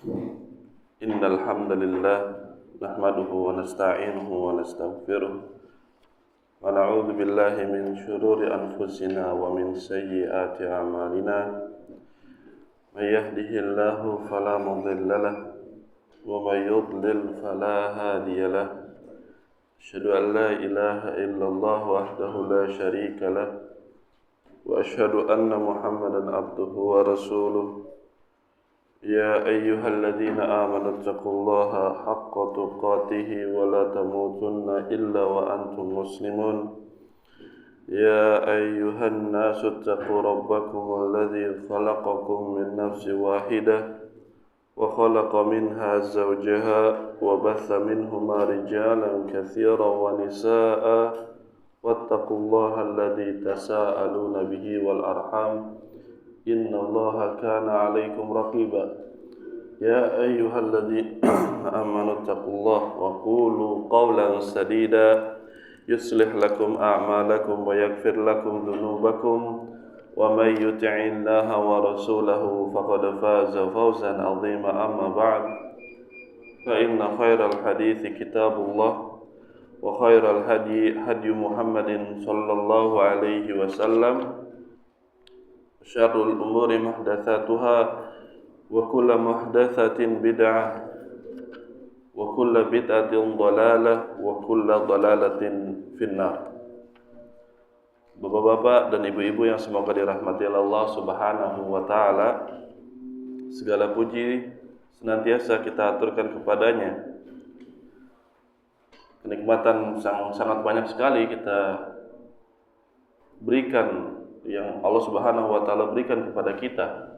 Innal hamdalillah nahmaduhu wa nasta'inuhu wa nastaghfiruh wa na'udzu billahi min shururi anfusina wa min sayyiati a'malina. May yahdihillahu fala mudilla lahu wa may yudlil fala hadiya lahu. Asyhadu an la ilaha illallah wahdahu la syarika lahu wa asyhadu anna Muhammadan abduhu wa rasuluh. يا أيها الذين آمنوا اتقوا الله حق تقاته ولا تموتن إلا وأنتم مسلمون يا أيها الناس اتقوا ربكم الذي خلقكم من نفس واحدة وخلق منها زوجها وبث منهما رجالا كثيرا ونساء واتقوا الله الذي تساءلون به والأرحام إن الله كان عليكم رقيبا يا أيها الذين آمنوا اتقوا الله وقولوا قولا سديدا يصلح لكم أعمالكم ويغفر لكم ذنوبكم ومن يطع الله ورسوله فقد فاز فوزا عظيما أما بعد فإن خير الحديث كتاب الله وخير الهدي هدي محمد صلى الله عليه وسلم syarrul umuri muhdatsatuha wa kullu muhdatsatin bid'ah wa kullu bid'atin dhalalah wa kullu dhalalatin finnar. Bapak-bapak dan ibu-ibu yang semoga dirahmati Allah Subhanahu wa taala, segala puji senantiasa kita aturkan kepadanya. Kenikmatan sangat banyak sekali kita berikan, yang Allah Subhanahu wa taala berikan kepada kita,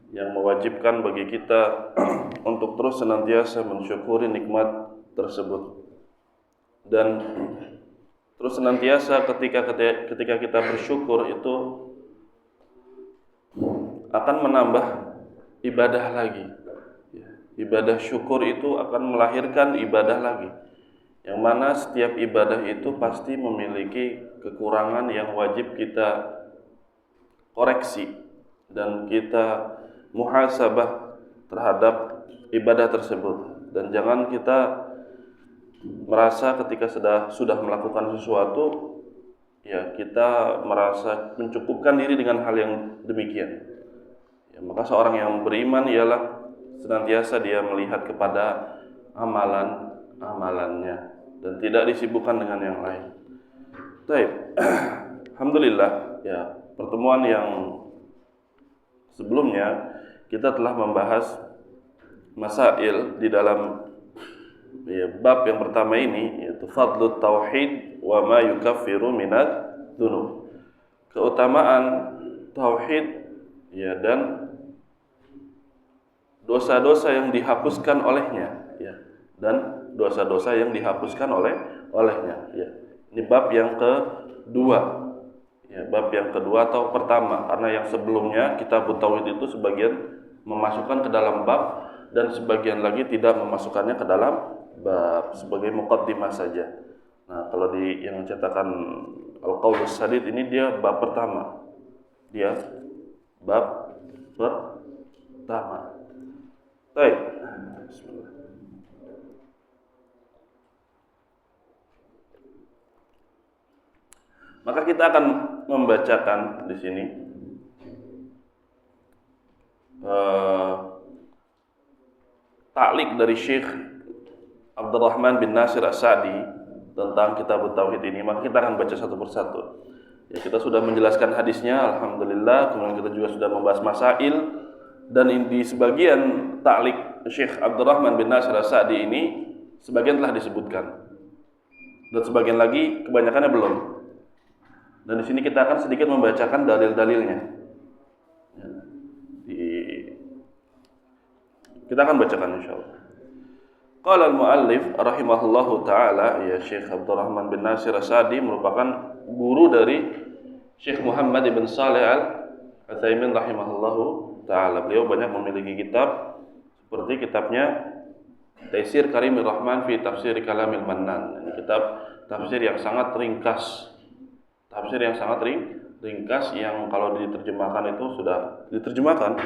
yang mewajibkan bagi kita untuk terus senantiasa mensyukuri nikmat tersebut, dan terus senantiasa ketika kita bersyukur itu akan menambah ibadah lagi. Ibadah syukur itu akan melahirkan ibadah lagi, yang mana setiap ibadah itu pasti memiliki kekurangan yang wajib kita koreksi dan kita muhasabah terhadap ibadah tersebut. Dan jangan kita merasa ketika sudah melakukan sesuatu, ya kita merasa mencukupkan diri dengan hal yang demikian. Ya, maka seorang yang beriman ialah senantiasa dia melihat kepada amalannya dan tidak disibukkan dengan yang lain. Baik, alhamdulillah, ya pertemuan yang sebelumnya kita telah membahas masail di dalam bab yang pertama ini, yaitu fadlut tauhid wa ma yukaffiru minadz dzunub. Keutamaan tauhid, ya, dan dosa-dosa yang dihapuskan olehnya, ya, dan dosa-dosa yang dihapuskan olehnya, ya. Ini bab yang kedua. Ya, bab yang kedua atau pertama, karena yang sebelumnya kitab tauhid itu sebagian memasukkan ke dalam bab dan sebagian lagi tidak memasukkannya ke dalam bab, sebagai muqaddimah saja. Nah, kalau di yang cetakan Al-Qaulus Sadid ini dia bab pertama. Dia bab pertama. Baik. Bismillah. Maka kita akan membacakan di sini ta'liq dari Syekh Abdurrahman bin Nasir As-Sa'di tentang kitab tauhid ini. Maka kita akan baca satu persatu. Ya, kita sudah menjelaskan hadisnya, alhamdulillah. Kemudian kita juga sudah membahas masail, dan di sebagian ta'liq Syekh Abdurrahman bin Nasir As-Sa'di ini sebagian telah disebutkan dan sebagian lagi kebanyakannya belum. Dan di sini kita akan sedikit membacakan dalil-dalilnya. Kita akan bacakan insyaallah. Qala al-muallif rahimahullahu taala, ya Syekh Abdurrahman bin Nasir As-Sa'di merupakan guru dari Syekh Muhammad bin Shalih Al-Utsaimin rahimahullahu taala. Beliau banyak memiliki kitab seperti kitabnya Taisir Karimir Rahman fi Tafsir Kalamil Mannan. Ini kitab tafsir yang sangat ringkas. Ringkas yang kalau diterjemahkan itu sudah diterjemahkan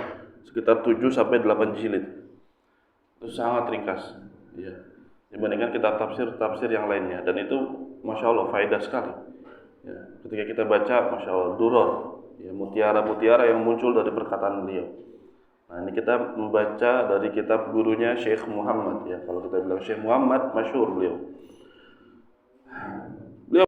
sekitar 7 sampai 8 jilid. Itu sangat ringkas, ya, dibandingkan kitab tafsir yang lainnya, dan itu masya Allah faedah sekali. Ya, ketika kita baca, masya Allah, duror, ya, mutiara-mutiara yang muncul dari perkataan beliau. Nah, ini kita membaca dari kitab gurunya Syekh Muhammad, ya. Kalau kita bilang Syekh Muhammad, masyhur beliau. Beliau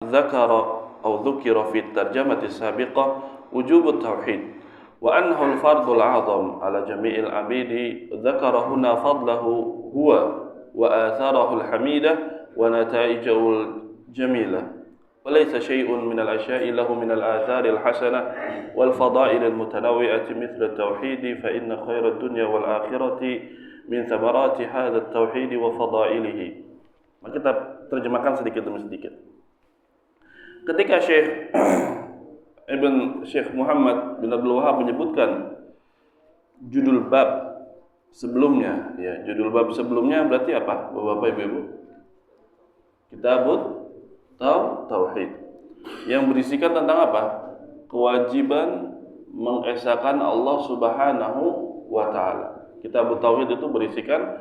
dzakara atau dzukira fi tarjamati sabiqah wujub tauhid wa annahu al-fardul 'azam 'ala jami'il 'abidi. Dzakara huna fadlahu huwa wa atharahu al-hamidah wa nata'ijahu al-jamilah. وليس شيء من الأشياء له من الآثار الحسنة والفضائل المتنوعة مثل التوحيد فإن خير الدنيا والآخرة من ثمرات هذا التوحيد وفضائله. Maka kita terjemahkan sedikit demi sedikit. Ketika Syekh Muhammad bin Abdul Wahab menyebutkan judul bab sebelumnya, ya, judul bab sebelumnya berarti apa, Bapak Ibu? Kitabut Tauhid, yang berisikan tentang apa? Kewajiban mengesahkan Allah Subhanahu wa taala. Kitab Tauhid itu berisikan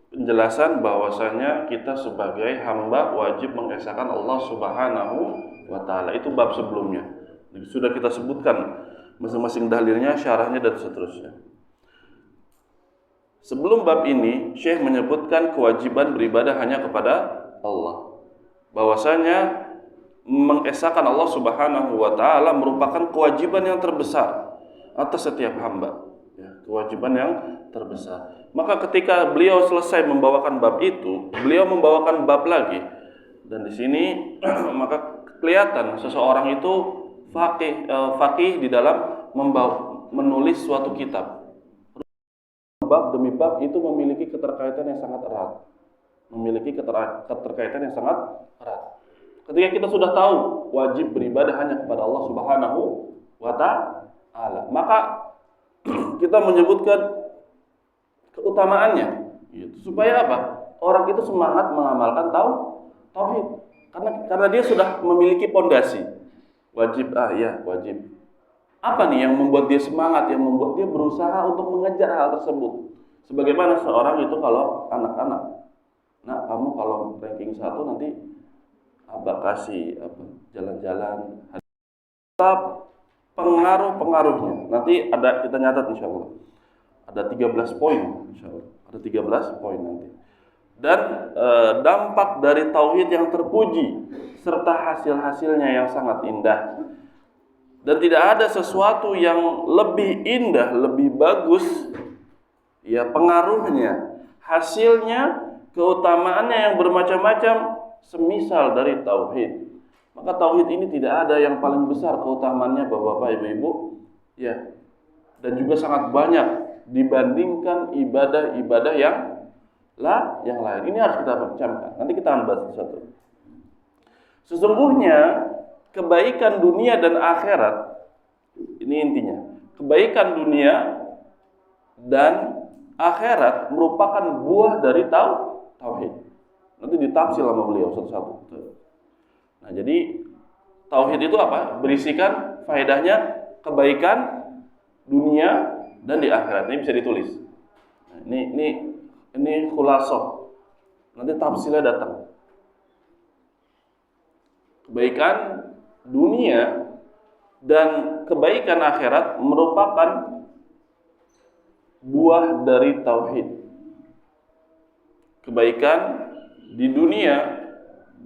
penjelasan bahwasanya kita sebagai hamba wajib mengesahkan Allah Subhanahu wa taala. Itu bab sebelumnya. Sudah kita sebutkan masing-masing dalilnya, syarahnya dan seterusnya. Sebelum bab ini, Syekh menyebutkan kewajiban beribadah hanya kepada Allah. Bahwasanya mengesahkan Allah Subhanahu wa taala merupakan kewajiban yang terbesar atas setiap hamba, ya, kewajiban yang terbesar. Maka ketika beliau selesai membawakan bab itu, beliau membawakan bab lagi, dan di sini maka kelihatan seseorang itu faqih di dalam menulis suatu kitab. Bab demi bab itu memiliki keterkaitan yang sangat erat. Keterkaitan yang sangat erat. Ketika kita sudah tahu wajib beribadah hanya kepada Allah Subhanahu wa taala, maka kita menyebutkan keutamaannya, supaya apa? Orang itu semangat mengamalkan tauhid, karena dia sudah memiliki pondasi. Wajib, wajib. Apa nih yang membuat dia semangat, yang membuat dia berusaha untuk mengejar hal tersebut? Sebagaimana seorang itu kalau anak-anak, nah, kamu kalau ranking 1 nanti Abah kasih jalan-jalan. Tetap pengaruh-pengaruhnya. Nanti kita nyatat insyaallah. Ada 13 poin insyaallah. Ada 13 poin nanti. Dan dampak dari tauhid yang terpuji serta hasil-hasilnya yang sangat indah. Dan tidak ada sesuatu yang lebih indah, lebih bagus, ya, pengaruhnya, hasilnya, keutamaannya yang bermacam-macam semisal dari tauhid. Maka tauhid ini tidak ada yang paling besar keutamaannya, Bapak-bapak, Ibu-ibu, ya. Dan juga sangat banyak dibandingkan ibadah-ibadah yang lain. Ini harus kita camkan. Nanti kita akan bahas satu. Sesungguhnya kebaikan dunia dan akhirat, ini intinya. Kebaikan dunia dan akhirat merupakan buah dari tauhid. Nanti ditafsir sama beliau satu-satu. Nah, jadi tauhid itu apa? Berisikan faedahnya kebaikan dunia dan di akhirat. Ini bisa ditulis. Nah, ini khulasah. Nanti tafsirnya datang. Kebaikan dunia dan kebaikan akhirat merupakan buah dari tauhid. Kebaikan di dunia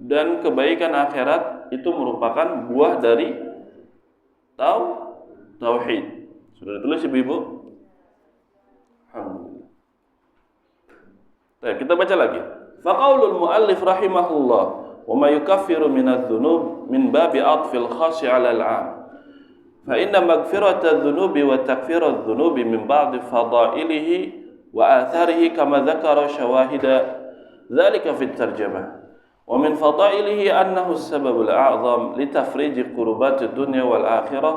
dan kebaikan akhirat itu merupakan buah dari tauhid. Sudah ditulis Ibu-ibu? Alhamdulillah. Baik, kita baca lagi. Faqaulul muallif rahimahullah wa ma yukaffiru minadz-dzunub min babi 'athfil khas 'ala al-'am. Fa inna maghfiratadz dzunubi wa takfiradz dzunubi min ba'di fadailihi wa atharihi kama dzakara syawahida dzalika fit tarjamah. Wa min fadailihi annahu as-sababul a'zam li tafrij qurubatid dunya wal akhirah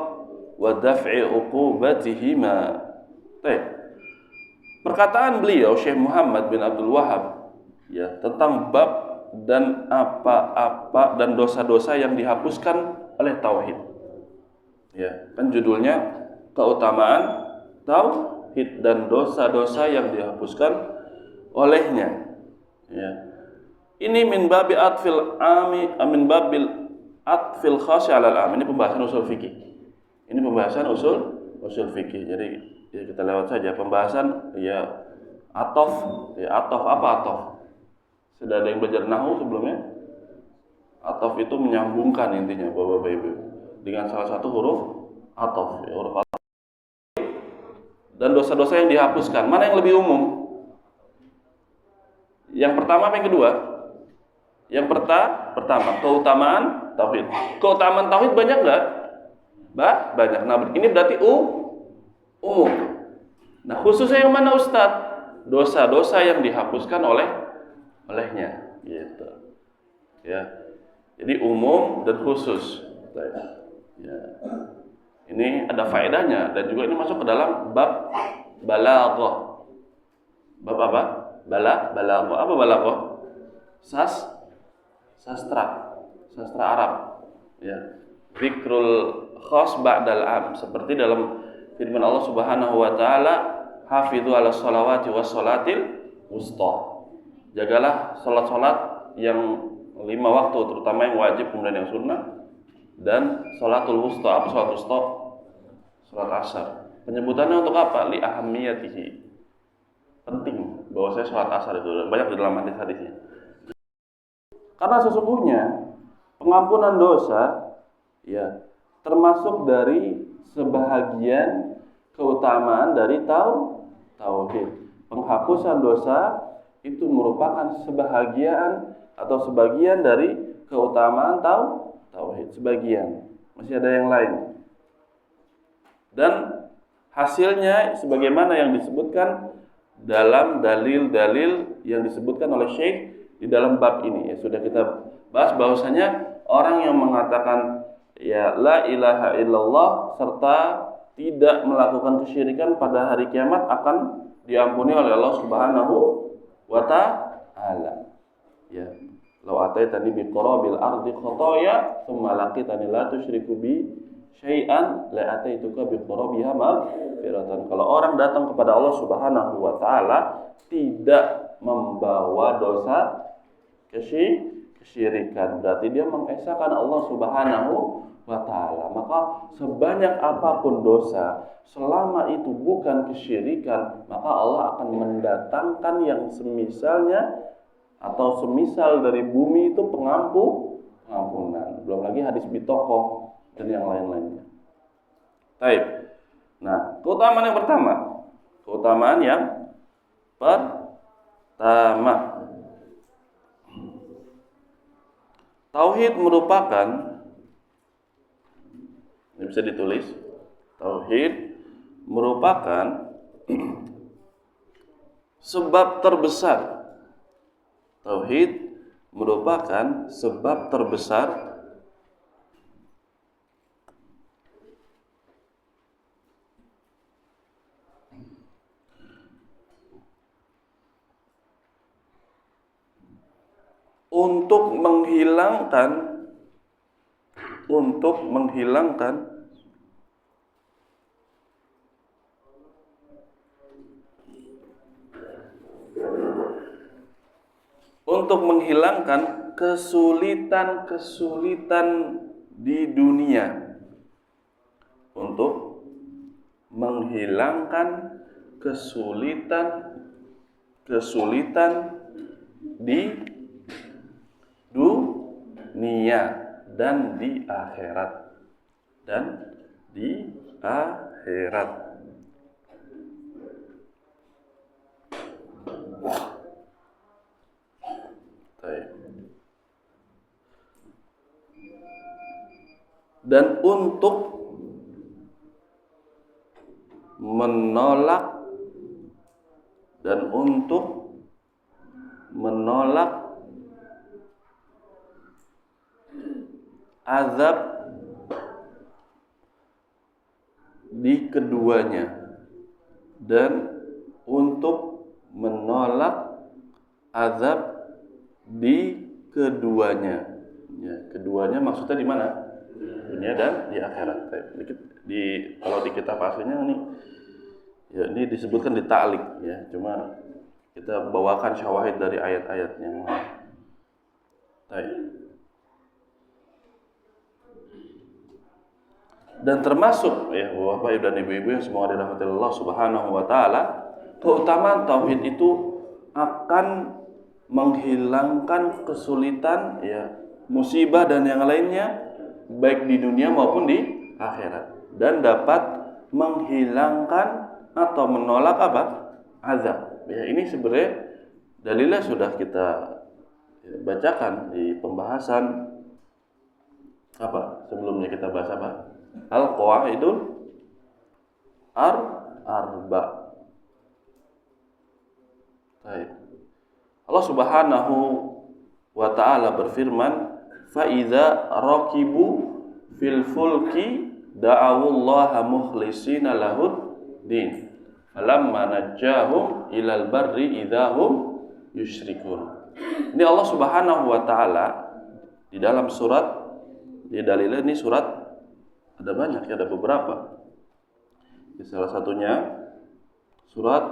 wa daf'i uqubatihima. Perkataan beliau Syekh Muhammad bin Abdul Wahab, ya, tentang bab dan apa-apa dan dosa-dosa yang dihapuskan oleh tauhid. Ya, kan judulnya keutamaan tauhid dan dosa-dosa yang dihapuskan olehnya. Ya. Ini min babi atfil ami min babil atfil khas 'alal am. Ini pembahasan usul fikih. Ini pembahasan usul fikih. Jadi ya kita lewat saja pembahasan ya atof. Ya atof apa atof? Sudah ada yang belajar nahwu sebelumnya? Atof itu menyambungkan intinya Bapak Ibu dengan salah satu huruf atof, ya, huruf atof. Dan dosa-dosa yang dihapuskan. Mana yang lebih umum? Yang pertama apa yang kedua? Yang pertama, keutamaan tauhid. Keutamaan tauhid banyak enggak? Banyak. Nah, ini berarti umum. Nah, khususnya yang mana Ustaz? Dosa-dosa yang dihapuskan olehnya, gitu. Ya. Jadi umum dan khusus. Ya. Ini ada faedahnya dan juga ini masuk ke dalam bab balaghah. Bab apa? Balaghah. Apa balaghah? Sastra Arab. Ya. Zikrul khas ba'dal am, seperti dalam firman Allah Subhanahu wa taala, hafizu 'alas shalawati was shalatil wusta. Jagalah salat-salat yang 5 waktu, terutama yang wajib kemudian yang sunnah, dan shalatul wusta. Apa salat wusta? Salat asar. Penyebutannya untuk apa? Li ahammiyatihi. Penting bahwa saya salat asar itu banyak di dalam hadis-hadisnya. Karena sesungguhnya pengampunan dosa ya termasuk dari sebahagian keutamaan dari tauhid. Penghapusan dosa itu merupakan sebahagian atau sebagian dari keutamaan tauhid. Sebagian, masih ada yang lain. Dan hasilnya sebagaimana yang disebutkan dalam dalil-dalil yang disebutkan oleh Syekh di dalam bab ini. Ya, sudah kita bahas bahwasanya orang yang mengatakan ya la ilaha illallah serta tidak melakukan kesyirikan pada hari kiamat akan diampuni oleh Allah Subhanahu wa ta'ala. Ya, law ataitani bi qurabil ardi khataya thumma laqitani la tusyriku bi syai'an la ataituka bi qurabiha maghfiratan. Kalau orang datang kepada Allah Subhanahu wa ta'ala tidak membawa dosa kesyirikan, berarti dia mengesahkan Allah Subhanahu wa ta'ala. Maka sebanyak apapun dosa, selama itu bukan kesyirikan, maka Allah akan mendatangkan yang semisalnya atau semisal dari bumi itu pengampunan. Belum lagi hadis bitokoh dan yang lain-lainnya. Baik. Nah, keutamaan yang pertama. Keutamaan yang pertama. Tauhid merupakan, ini bisa ditulis, tauhid merupakan sebab terbesar. Tauhid merupakan sebab terbesar untuk menghilangkan kesulitan di dunia. Untuk menghilangkan kesulitan di dunia dan di akhirat. Dan untuk menolak azab di keduanya, dan untuk menolak azab di keduanya. Ya, keduanya maksudnya di mana? Dunia dan di akhirat. Kalau di kitab aslinya ini Ya, ini disebutkan di ta'liq ya. Cuma kita bawakan syawahid dari ayat-ayat yang lain. Baik. Dan termasuk ya Bapak dan Ibu-ibu yang semoga dirahmati Allah Subhanahu wa taala, keutamaan tauhid itu akan menghilangkan kesulitan ya, musibah dan yang lainnya baik di dunia maupun di akhirat, dan dapat menghilangkan atau menolak apa? Azab. Ya, ini sebenarnya dalilnya sudah kita bacakan di pembahasan apa? Sebelumnya kita bahas apa? Al-Qawaidul Arba. Baik. Allah Subhanahu wa taala berfirman, "Fa idza raqibu fil fulki da'awullaha mukhlishina lahud din. Falamma najjahum ilal barri idzahum yusyrikun." Ini Allah Subhanahu wa taala di dalam surat, di dalilnya ini surat ada banyak, ada beberapa. Salah satunya surat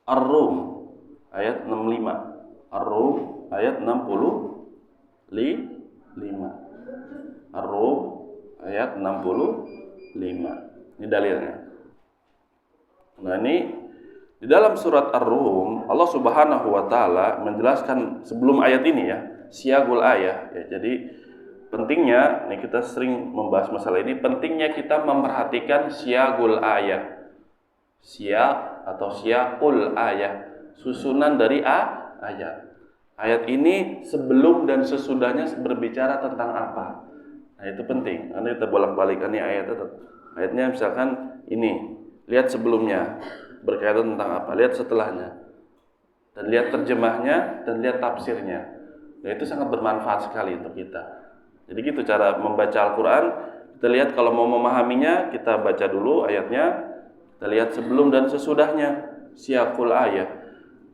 Ar-Rum ayat 65. Ar-Rum ayat 65. Ar-Rum ayat 65. Ini dalilnya. Nah, ini di dalam surat Ar-Rum Allah Subhanahu wa taala menjelaskan sebelum ayat ini ya, siyagul ayah ya. Jadi pentingnya, nih kita sering membahas masalah ini, pentingnya kita memperhatikan siyagul ayah. Siyag atau siyakul ayah, susunan dari ayat. Ayat ini sebelum dan sesudahnya berbicara tentang apa. Nah, itu penting. Nanti kita bolak-balik ini ayatnya misalkan ini, lihat sebelumnya berkaitan tentang apa, lihat setelahnya, dan lihat terjemahnya, dan lihat tafsirnya. Nah, itu sangat bermanfaat sekali untuk kita. Jadi gitu cara membaca Al-Quran. Kita lihat kalau mau memahaminya, kita baca dulu ayatnya, kita lihat sebelum dan sesudahnya, siyakul ayat.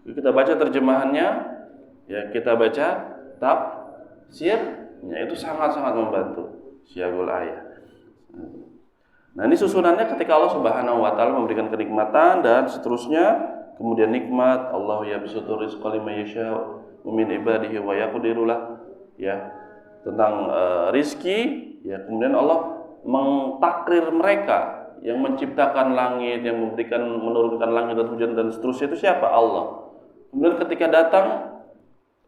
Kita baca terjemahannya, ya kita baca tafsirnya, itu sangat-sangat membantu siyakul ayat. Nah, ini susunannya ketika Allah Subhanahu wa taala memberikan kenikmatan dan seterusnya, kemudian nikmat Allah yabsutur rizqa liman yasha'u min ibadihi wa yaqdiru lah, ya, tentang rizki, ya, kemudian Allah mengtakrir mereka yang menciptakan langit, yang menurunkan langit dan hujan dan seterusnya, itu siapa? Allah. Kemudian ketika datang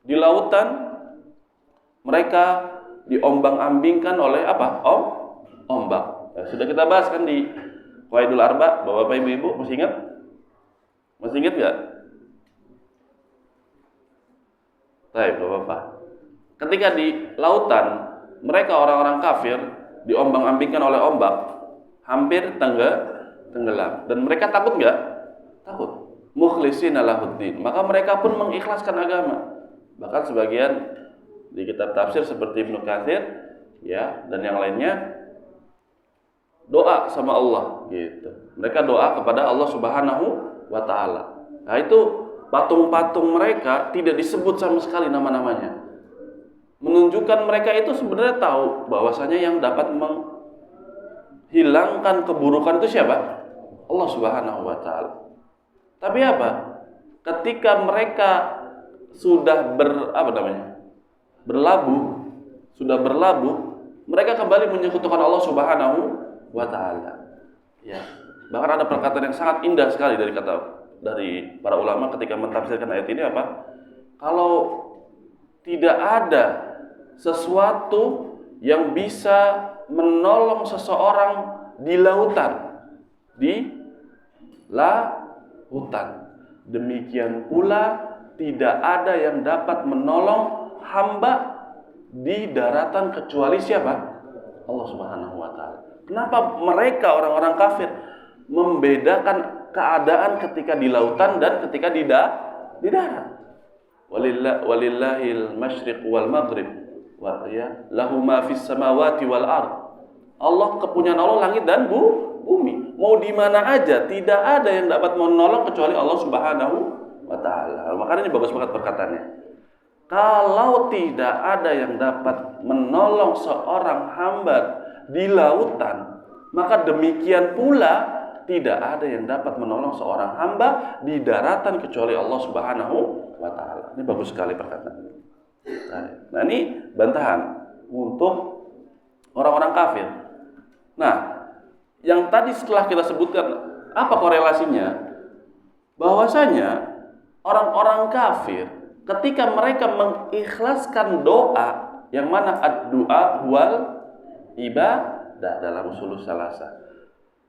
di lautan, mereka diombang-ambingkan oleh apa? Ombak. Ya, sudah kita bahas kan di Qawaidul Arba, Bapak Ibu masih ingat? Masih ingat nggak? Baik, Bapak. Ketika di lautan, mereka orang-orang kafir diombang-ambingkan oleh ombak, hampir tenggelam. Dan mereka takut nggak? Takut. Mukhlishina lahuddin. Maka mereka pun mengikhlaskan agama. Bahkan sebagian di kitab tafsir seperti Ibnu Katsir, ya, dan yang lainnya doa sama Allah, gitu. Mereka doa kepada Allah Subhanahu wa taala. Nah, itu patung-patung mereka tidak disebut sama sekali nama-namanya. Menunjukkan mereka itu sebenarnya tahu bahwasanya yang dapat menghilangkan keburukan itu siapa? Allah Subhanahu wa taala. Tapi apa? Ketika mereka sudah berlabuh, mereka kembali menyekutukan Allah Subhanahu wa taala. Ya. Bahkan ada perkataan yang sangat indah sekali dari para ulama ketika mentafsirkan ayat ini apa? Kalau tidak ada sesuatu yang bisa menolong seseorang di lautan, demikian pula tidak ada yang dapat menolong hamba di daratan kecuali siapa? Allah Subhanahu wa taala. Kenapa mereka orang-orang kafir membedakan keadaan ketika di lautan dan ketika di darat? Walillahil masyriq wal maghrib wa ya lahu ma fis samawati wal ard. Allah, kepunyaan Allah langit dan bumi. Mau di mana aja tidak ada yang dapat menolong kecuali Allah Subhanahu wa taala. Makanya ini bagus banget perkataannya. Kalau tidak ada yang dapat menolong seorang hamba di lautan, maka demikian pula tidak ada yang dapat menolong seorang hamba di daratan kecuali Allah Subhanahu wa taala. Ini bagus sekali perkataan. Nah, ini bantahan untuk orang-orang kafir. Nah, yang tadi setelah kita sebutkan apa korelasinya? Bahwasanya orang-orang kafir ketika mereka mengikhlaskan doa, yang mana ad-du'a wal ibadah dalam usul salasa.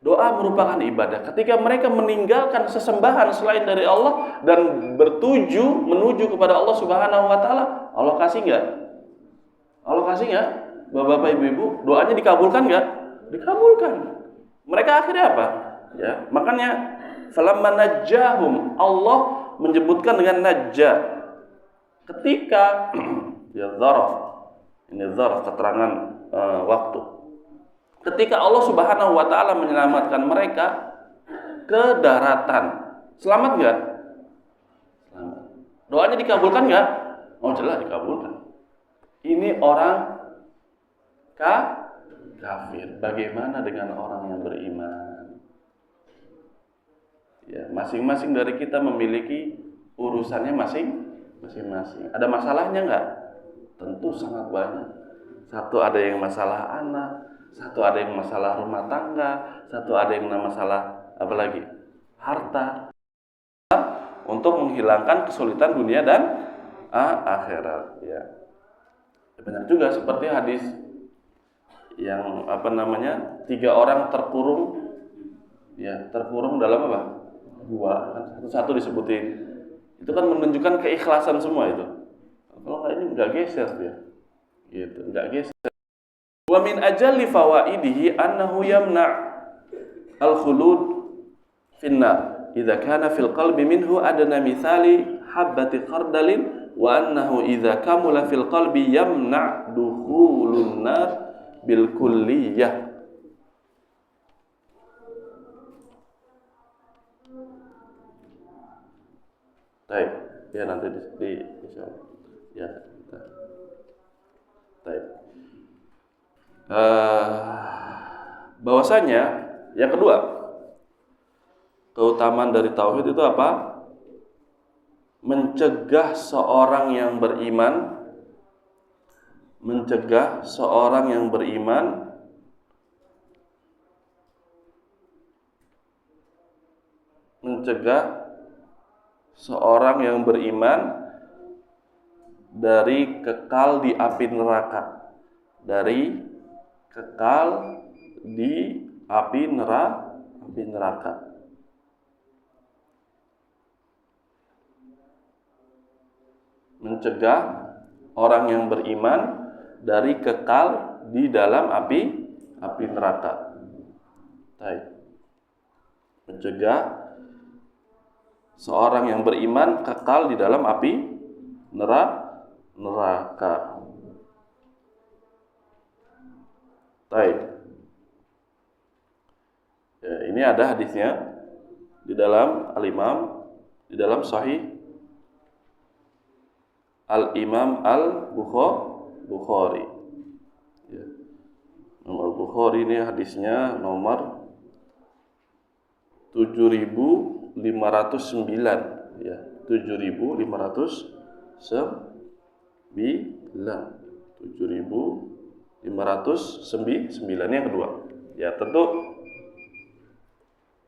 Doa merupakan ibadah. Ketika mereka meninggalkan sesembahan selain dari Allah dan menuju kepada Allah Subhanahu wa taala, Allah kasih enggak? Allah kasih enggak? Bapak-bapak, ibu-ibu, doanya dikabulkan enggak? Dikabulkan. Mereka akhirnya apa? Ya, makanya falamma najjahum, Allah menyebutkan dengan najjah. Ketika ya dzaraf. Ini dzaraf keterangan waktu. Ketika Allah Subhanahu wa taala menyelamatkan mereka ke daratan. Selamat enggak? Selamat. Doanya dikabulkan enggak? Oh, jelas dikabulkan. Ini orang kafir. Bagaimana dengan orang yang beriman? Ya, masing-masing dari kita memiliki urusannya masing-masing. Ada masalahnya enggak? Tentu sangat banyak. Satu ada yang masalah anak, satu ada yang masalah rumah tangga, satu ada yang masalah apa lagi? Harta. Untuk menghilangkan kesulitan dunia dan akhirat, ya. Banyak juga seperti hadis yang 3 orang terkurung, ya, terkurung dalam apa? Gua, kan satu-satu disebutin. Itu kan menunjukkan keikhlasan semua itu. Kalau enggak, ini enggak geser dia. Gitu, enggak geser. Wa min ajalli fawaidihi annahu yamna' al-khulud finnar idza kana fil qalbi minhu adna mithali habbati khardalin wa annahu idza kamula fil qalbi yamna' dukhulun nar bil kulliyah. Baik, ya nanti di insyaallah. Ya. Baik. Bahwasanya yang kedua, keutamaan dari tauhid itu apa? Mencegah seorang yang beriman dari kekal di api neraka. Mencegah orang yang beriman dari kekal di dalam api neraka. Baik. Mencegah seorang yang beriman kekal di dalam api neraka. Baik. Ya, ini ada hadisnya di dalam di dalam Sahih Al-Imam Al-Bukhari. Ya. Al-Bukhari ini hadisnya nomor 7509, ya, 7509 yang kedua. Ya, tentu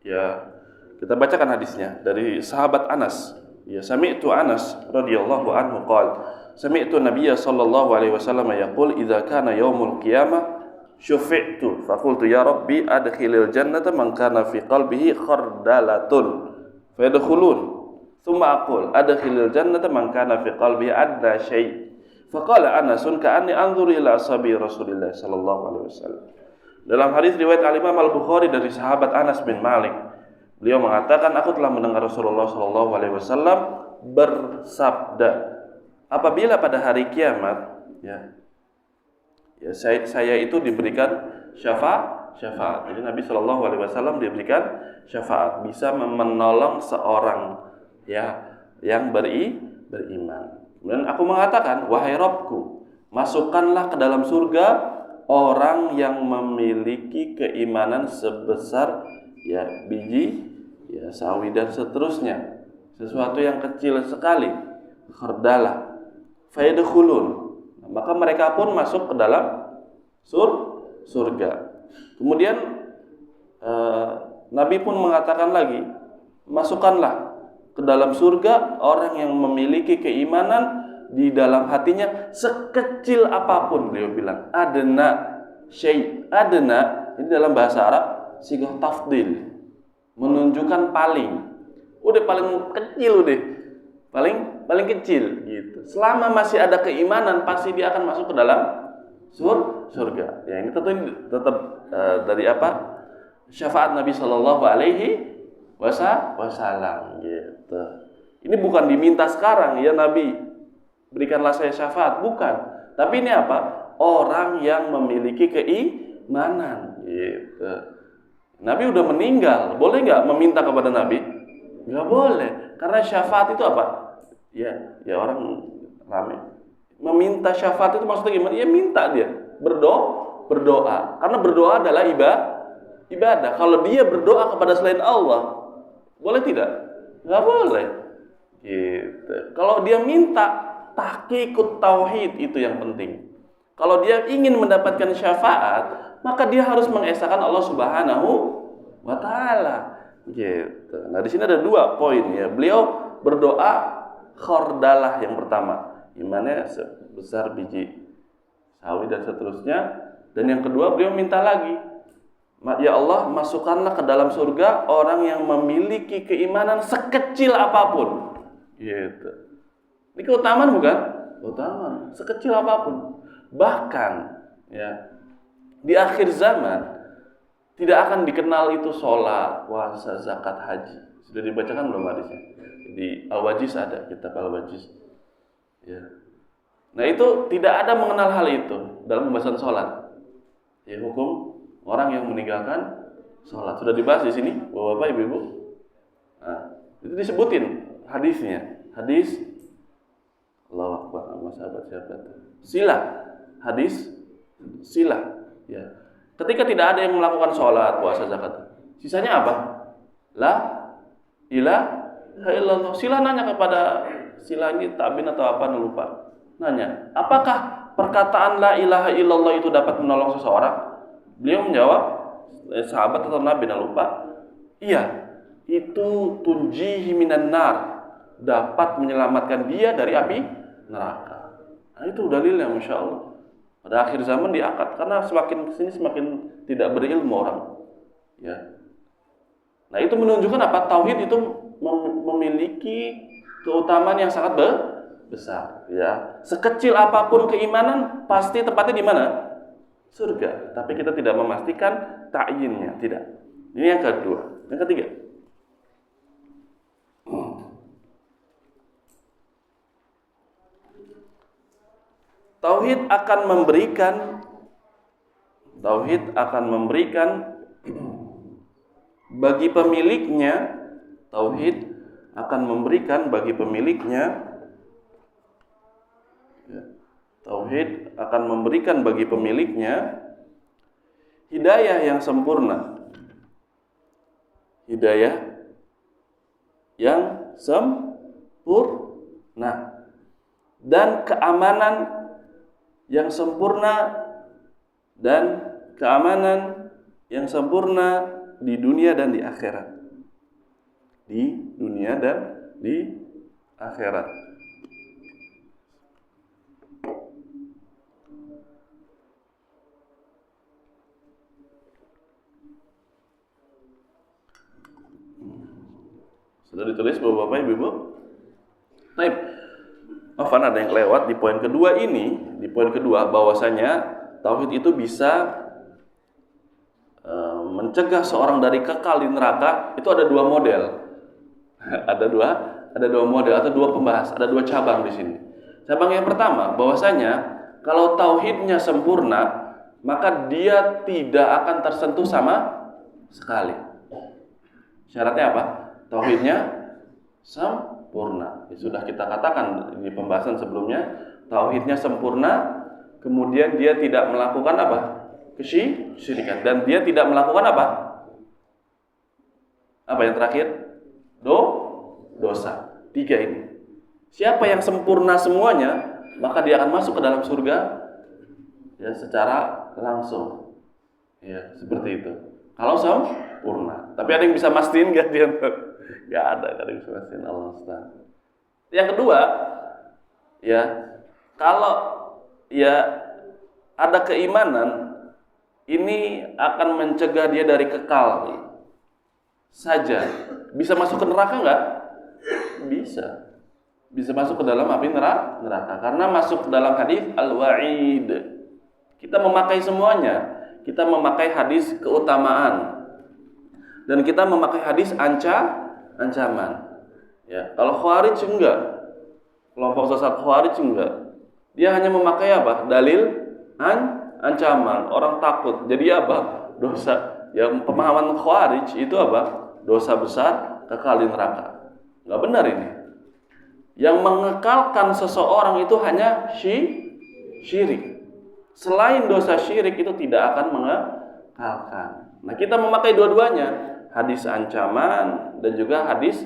ya kita bacakan hadisnya dari sahabat Anas. Ya, sami'tu Anas radhiyallahu anhu qala sami'tu Nabiyya sallallahu alaihi wasallam yaqul idza kana yaumul qiyamah syufi'tu faqultu ya rabbi adkhilil jannata man kana fi qalbihi khardalatun fayadkhulun thumma aqul adkhilil jannata man kana fi qalbihi adna syai' faqala Anasun ka'anni anzuru ila ashabi Rasulillah sallallahu alaihi wasallam. Dalam hadis riwayat Al-Imam Al-Bukhari dari sahabat Anas bin Malik, beliau mengatakan, aku telah mendengar Rasulullah sallallahu alaihi wasallam bersabda, apabila pada hari kiamat, ya saya itu diberikan syafaat. Jadi Nabi sallallahu alaihi wasallam diberikan syafaat, bisa menolong seorang yang beriman. Kemudian aku mengatakan, wahai Rabbku, masukkanlah ke dalam surga orang yang memiliki keimanan sebesar ya biji, ya sawi dan seterusnya, sesuatu yang kecil sekali, khardalah, fayadkhulun, maka mereka pun masuk ke dalam surga. Kemudian Nabi pun mengatakan lagi, masukkanlah ke dalam surga orang yang memiliki keimanan di dalam hatinya sekecil apapun. Beliau bilang adna syai', adna ini dalam bahasa Arab sigah tafdil, menunjukkan paling, udah paling kecil, udah paling kecil gitu. Selama masih ada keimanan pasti dia akan masuk ke dalam surga. Ya ini tetap dari apa? Syafaat Nabi Shallallahu Alaihi Wasallam gitu. Ini bukan diminta sekarang ya Nabi berikanlah saya syafaat, bukan. Tapi ini apa? Orang yang memiliki keimanan gitu. Nabi udah meninggal, boleh nggak meminta kepada Nabi? Nggak boleh, karena syafaat itu apa? Ya orang ramai meminta syafaat itu maksudnya gimana? Ya minta dia berdoa. Karena berdoa adalah ibadah. Kalau dia berdoa kepada selain Allah, boleh tidak? Nggak boleh. Gitu. Kalau dia minta tahqiqut tauhid itu yang penting. Kalau dia ingin mendapatkan syafaat, maka dia harus mengesahkan Allah Subhanahu wa taala. Gitu. Nah, di sini ada 2 poin ya. Beliau berdoa khardalah yang pertama, imannya sebesar biji sawi dan seterusnya. Dan yang kedua beliau minta lagi, ya Allah, masukkanlah ke dalam surga orang yang memiliki keimanan sekecil apapun. Gitu. Ini keutamaan bukan? Keutamaan, sekecil apapun. Bahkan ya di akhir zaman tidak akan dikenal itu sholat, puasa, zakat, haji. Sudah dibacakan belum hadisnya? Di Al-Wajiz ada, kitab Al-Wajiz. Ya. Nah itu tidak ada mengenal hal itu dalam pembahasan sholat. Ya hukum orang yang meninggalkan sholat sudah dibahas di sini, bapak-bapak, ibu-ibu. Nah, itu disebutin hadisnya. Hadis Allahu Akbar, sama sahabat-sahabat. Silah, hadis silah. Ya. Ketika tidak ada yang melakukan sholat, puasa, zakat, sisanya apa? La ilaha illallah. Sila nanya kepada Sila ini tabin atau apa, lupa. Nanya, apakah perkataan la ilaha illallah itu dapat menolong seseorang? Beliau menjawab, sahabat atau Nabi, lupa. Iya, itu tunjihi minan nar, dapat menyelamatkan dia dari api neraka. Nah itu dalilnya, masya Allah. Pada akhir zaman diangkat karena semakin kesini semakin tidak berilmu orang. Ya. Nah itu menunjukkan apa? Tauhid itu memiliki keutamaan yang sangat besar. Ya. Sekecil apapun keimanan pasti tempatnya di mana? Surga. Tapi kita tidak memastikan ta'yinnya, tidak. Ini yang kedua. Yang ketiga. Tauhid akan memberikan bagi pemiliknya, tauhid akan memberikan bagi pemiliknya, tauhid akan memberikan bagi pemiliknya hidayah yang sempurna. Hidayah yang sempurna dan keamanan yang sempurna di dunia dan di akhirat. Di dunia dan di akhirat. Sudah ditulis Bapak-bapak, Ibu-ibu? Baik. Afan ada yang lewat di poin kedua ini, di poin kedua bahwasanya tauhid itu bisa mencegah seorang dari kekal di neraka. Itu ada 2 model. ada dua model atau 2 pembahas, ada 2 cabang di sini. Cabang yang pertama bahwasanya kalau tauhidnya sempurna, maka dia tidak akan tersentuh sama sekali. Syaratnya apa? Tauhidnya sempurna. Ya, sudah kita katakan di pembahasan sebelumnya, tauhidnya sempurna, kemudian dia tidak melakukan apa? Kesyirikan, dan dia tidak melakukan apa? Apa yang terakhir? Dosa. 3 ini. Siapa yang sempurna semuanya, maka dia akan masuk ke dalam surga ya secara langsung. Ya, seperti itu. Kalau sempurna. Tapi ada yang bisa mastiin enggak dia? Enggak ada yang bisa mastiin. Allah Ustaz. Yang kedua, ya, kalau ya ada keimanan, ini akan mencegah dia dari kekal saja. Bisa masuk ke neraka enggak? Bisa. Bisa masuk ke dalam api neraka. Karena masuk ke dalam hadis al-wa'id. Kita memakai semuanya. Kita memakai hadis keutamaan. Dan kita memakai hadis ancaman. Ya, kalau Khawarij enggak. Kelompok sesat Khawarij enggak. Dia hanya memakai apa? Dalil ancaman. Orang takut. Jadi apa? Dosa. Yang pemahaman Khawarij itu apa? Dosa besar, kekal di neraka. Enggak benar ini. Yang mengekalkan seseorang itu hanya syirik. Selain dosa syirik itu tidak akan mengekalkan. Nah, kita memakai dua-duanya, hadis ancaman dan juga hadis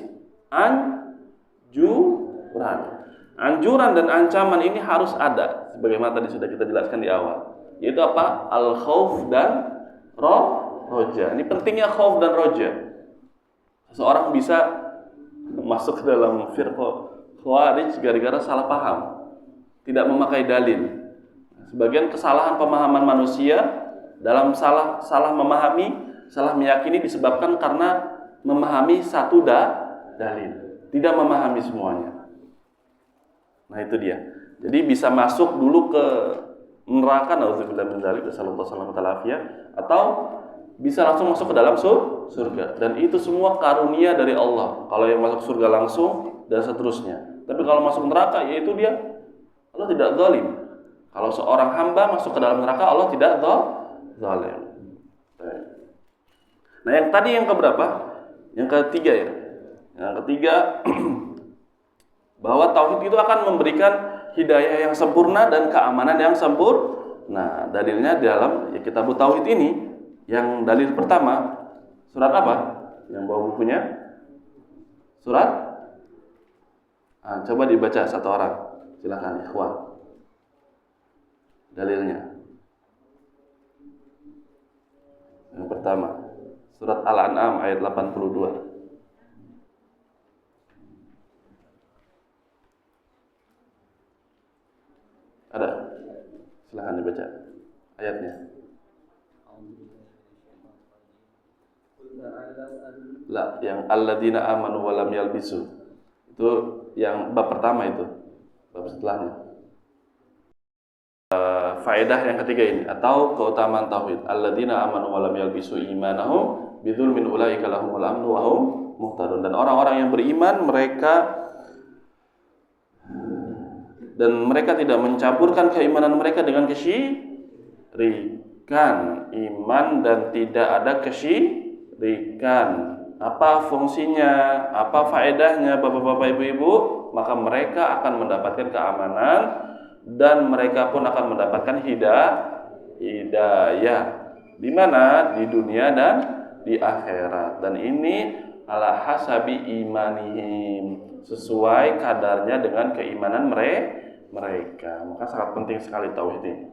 anjuran. Anjuran dan ancaman ini harus ada, sebagaimana tadi sudah kita jelaskan di awal. Yaitu apa? Al-khauf dan roja. Ini pentingnya khauf dan roja. Seseorang bisa masuk ke dalam firqah Khawarij gara-gara salah paham, tidak memakai dalil. Sebagian kesalahan pemahaman manusia dalam salah memahami, salah meyakini disebabkan karena memahami satu dalil, tidak memahami semuanya. Nah itu dia. Jadi bisa masuk dulu ke neraka, nauzubillah min dzalik, sallallahu alaihi wasallam, atau bisa langsung masuk ke dalam surga. Dan itu semua karunia dari Allah. Kalau yang masuk surga langsung dan seterusnya. Tapi kalau masuk neraka, yaitu dia Allah tidak zalim. Kalau seorang hamba masuk ke dalam neraka, Allah tidak zalim. Nah, yang tadi yang keberapa? Yang ketiga ya. Yang ketiga bahwa tauhid itu akan memberikan hidayah yang sempurna dan keamanan yang sempurna. Nah, dalilnya di dalam ya, kitab tauhid ini. Yang dalil pertama, surat apa? Yang bawa bukunya? Surat? Coba dibaca satu orang. Silakan, ikhwan. Dalilnya. Yang pertama, surat Al-An'am ayat 82. Ada? Silakan dibaca ayatnya. Lah, yang alladzina amanu wa lam yalbisu. Itu yang bab pertama itu. Bab setelahnya. Faedah yang ketiga ini atau keutamaan tauhid. Alladzina amanu wa lam yalbisu imanahum bidzulmin ulaika lahumul amnu wa hum muhtadun. Dan orang-orang yang beriman mereka tidak mencampurkan keimanan mereka dengan kesyirikan. Iman dan tidak ada kesyirikan. Apa fungsinya? Apa faedahnya Bapak-bapak Ibu-ibu? Maka mereka akan mendapatkan keamanan dan mereka pun akan mendapatkan hidayah. Di mana? Di dunia dan di akhirat. Dan ini ala hasabi imanihim, sesuai kadarnya dengan keimanan mereka. Maka sangat penting sekali tauhid ini.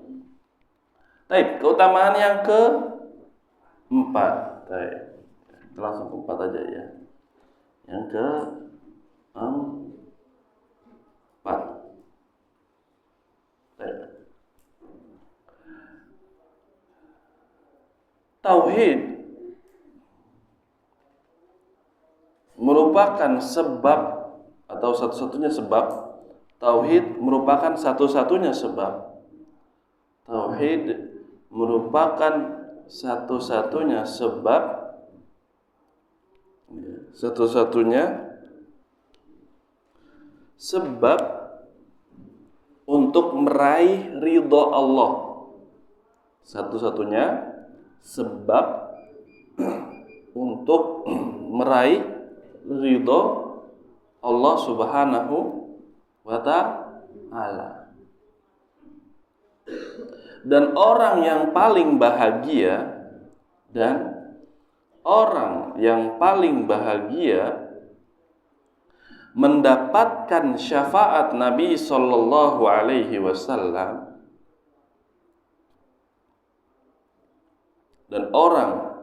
Baik, keutamaan yang keempat. Baik. Langsung keempat aja ya. Yang keempat. Tauhid merupakan sebab atau satu-satunya sebab. Tauhid merupakan satu-satunya sebab. Tauhid merupakan satu-satunya sebab, sebab untuk meraih ridha Allah. Satu-satunya sebab untuk meraih ridha Allah Subhanahu wa ta'ala. Dan orang yang paling bahagia dan orang yang paling bahagia mendapatkan syafaat Nabi sallallahu alaihi wasallam, dan orang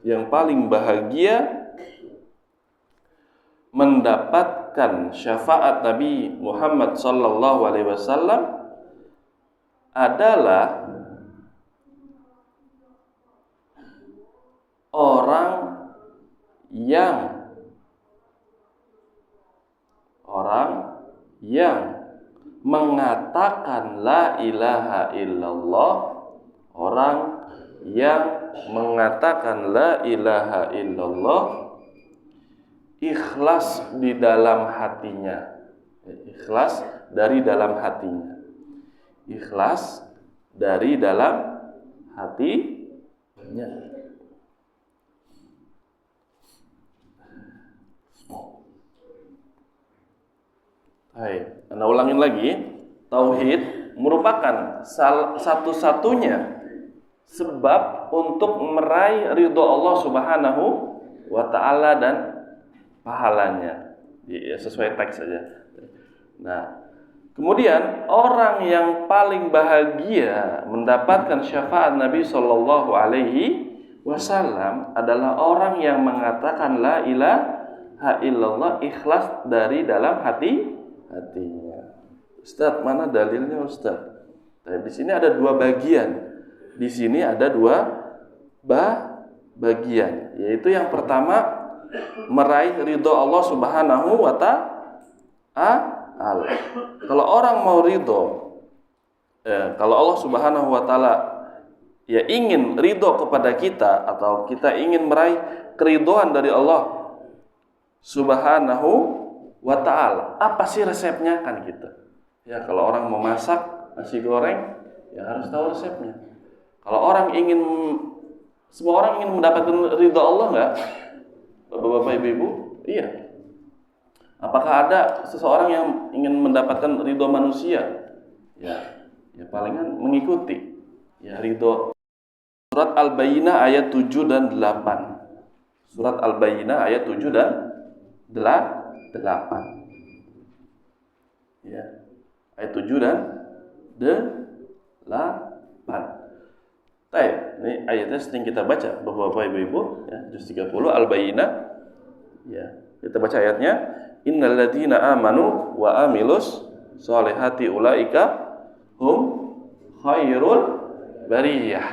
yang paling bahagia mendapatkan syafaat Nabi Muhammad sallallahu alaihi wasallam adalah orang yang mengatakan la ilaha illallah, orang yang mengatakan la ilaha illallah ikhlas di dalam hatinya. Ikhlas dari dalam hatinya. Ikhlas dari dalam hatinya. Baik, Anda ulangin lagi. Tauhid merupakan satu-satunya sebab untuk meraih ridho Allah Subhanahu wa ta'ala dan pahalanya. Ya, sesuai teks saja. Nah, kemudian orang yang paling bahagia mendapatkan syafaat Nabi sallallahu alaihi wasallam adalah orang yang mengatakan la ilaha illallah ikhlas dari dalam hatinya. Ustaz, mana dalilnya Ustaz? Nah, di sini ada dua bagian. Di sini ada dua bagian, yaitu yang pertama meraih ridho Allah Subhanahu wa ta'ala. Kalau orang mau ridho, kalau Allah Subhanahu wa ta'ala ya ingin ridho kepada kita, atau kita ingin meraih keridhoan dari Allah Subhanahu wa ta'ala, apa sih resepnya? Kan gitu ya, kalau orang mau masak nasi goreng ya harus tahu resepnya. Kalau semua orang ingin mendapatkan ridho Allah enggak? Bapak-bapak, ibu-ibu, iya. Apakah ada seseorang yang ingin mendapatkan ridho manusia? Ya palingan mengikuti ya ridho. Surat Al-Bayyinah ayat 7 dan 8. Surat Al-Bayyinah ayat 7 dan 8. Ya. Ayat 7 dan 8. Baik, ini ayatnya sering kita baca Bapak-bapak, ibu-ibu ya, juz 30 Al-Bayyinah. Ya, kita baca ayatnya. Innal ladzina amanu wa amilus sholihati ulaika hum khairul bariyah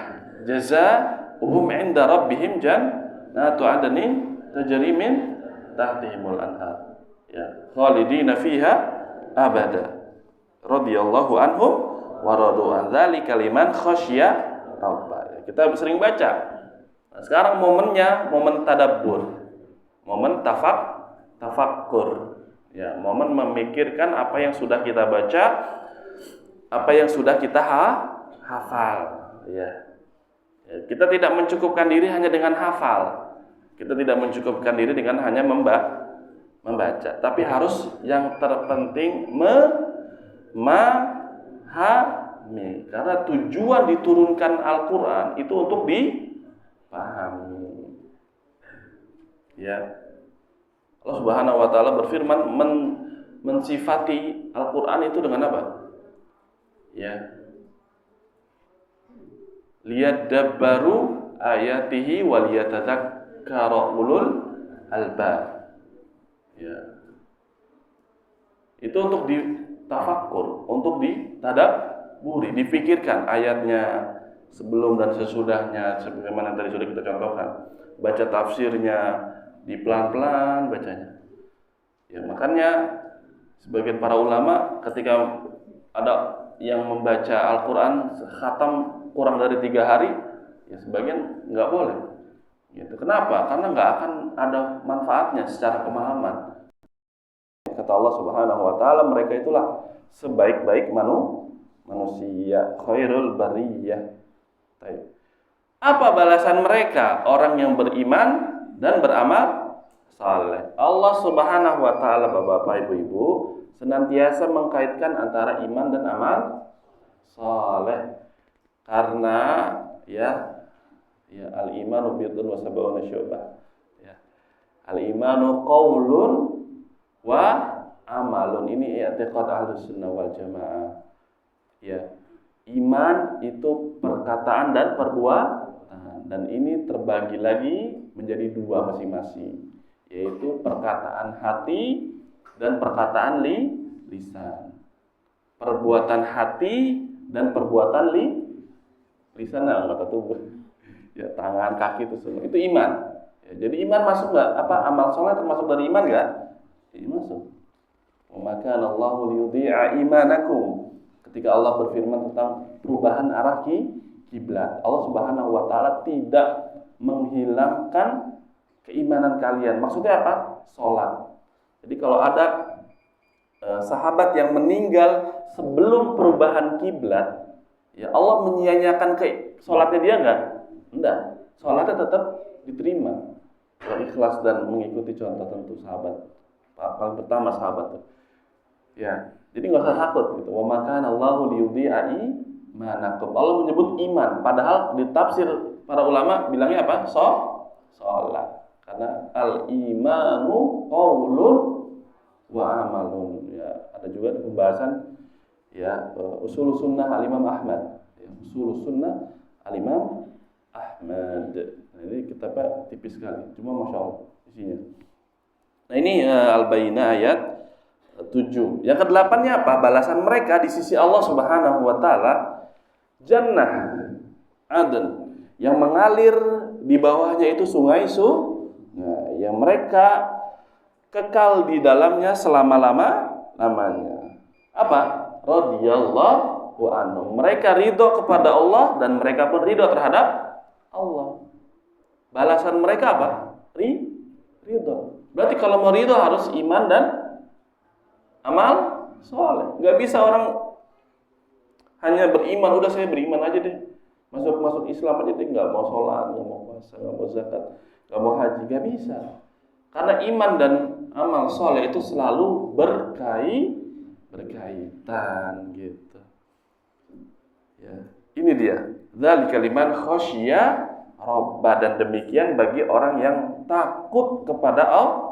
jazaohum 'inda rabbihim jannatu 'adnin tajri min tahtihimul anhar. Ya, khalidina fiha abada. Radhiyallahu anhum wa radu an dzalika liman khasyya rabbah. Kita sering baca. Nah, sekarang momennya momen tadabbur. Momen tafakkur. Ya, momen memikirkan apa yang sudah kita baca, apa yang sudah kita hafal. Ya. Kita tidak mencukupkan diri hanya dengan hafal. Kita tidak mencukupkan diri dengan hanya membaca, tapi harus yang terpenting memahami. Karena tujuan diturunkan Al-Quran itu untuk dipahami. Ya, Allah Subhanahu wa ta'ala berfirman mensifati Al-Quran itu dengan apa? Ya, liyadabbaru ayatihi waliyatadzakkara ulul albab. Ya, itu untuk ditafakkur, untuk ditadabburi, dipikirkan ayatnya sebelum dan sesudahnya, sebagaimana tadi sudah kita contohkan. Baca tafsirnya, pelan-pelan bacanya. Ya, makanya sebagian para ulama ketika ada yang membaca Al-Quran khatam kurang dari 3 hari, ya sebagian nggak boleh. Gitu. Kenapa? Karena nggak akan ada manfaatnya secara pemahaman. Kata Allah Subhanahu wa ta'ala, mereka itulah sebaik-baik manusia, khairul bariyah. Apa balasan mereka? Orang yang beriman dan beramal saleh. Allah Subhanahu wa ta'ala, Bapak, Ibu-ibu, senantiasa mengkaitkan antara iman dan amal saleh. Karena ya Ya, al-imanu bid'un wa sab'una syu'bah. Ya. Al-imanu qaulun wa amalun. Ini i'tiqad Ahlussunnah wal Jamaah. Ya. Iman itu perkataan dan perbuatan, dan ini terbagi lagi menjadi dua masing-masing, yaitu perkataan hati dan perkataan lisan. Perbuatan hati dan perbuatan lisan, kata tubuh. Ya, tangan, kaki itu semua itu iman. Ya, jadi iman masuk nggak? Apa amal soleh termasuk dari iman nggak? Ya, masuk. Maka Allahu liyudhi'a imanakum. Ketika Allah berfirman tentang perubahan arah kiblat, Allah Subhanahu wa taala tidak menghilangkan keimanan kalian. Maksudnya apa? Salat. Jadi kalau ada sahabat yang meninggal sebelum perubahan kiblat, ya Allah menyia-nyiakan salatnya dia enggak? Enggak. Salatnya tetap diterima. Kalau ikhlas dan mengikuti contoh tentu sahabat. Paling pertama sahabat tuh. Ya, jadi nggak usah takut gitu. Wa maka Allahu liyudhi'a imanakum. Allah menyebut iman, padahal di tafsir para ulama bilangnya apa? Salat. Karena al-imanu qaulun wa amalun. Ya, ada juga di pembahasan ya usul sunnah al-Imam Ahmad. Ya, usul sunnah al-Imam Ahmad. Nah, ini kitabnya tipis sekali, cuma masya Allah isinya. Nah ini Al-Bayyinah ayat 7. Yang ke-8-nya apa? Balasan mereka di sisi Allah Subhanahu wa taala jannah adn yang mengalir di bawahnya itu sungai nah, yang mereka kekal di dalamnya selama-lamanya. Apa? Radhiyallahu anhum. Mereka ridho kepada Allah dan mereka pun ridho terhadap Allah. Balasan mereka apa? Ridho. Berarti kalau mau ridho harus iman dan amal soleh. Nggak bisa orang hanya beriman, udah saya beriman aja deh, masuk Islam aja deh, nggak mau sholat, nggak mau puasa, nggak mau zakat, nggak mau haji, nggak bisa. Karena iman dan amal soleh itu selalu berkaitan gitu. Ya, ini dia. Dzalika liman khasyya Rabbah, dan demikian bagi orang yang takut kepada Allah.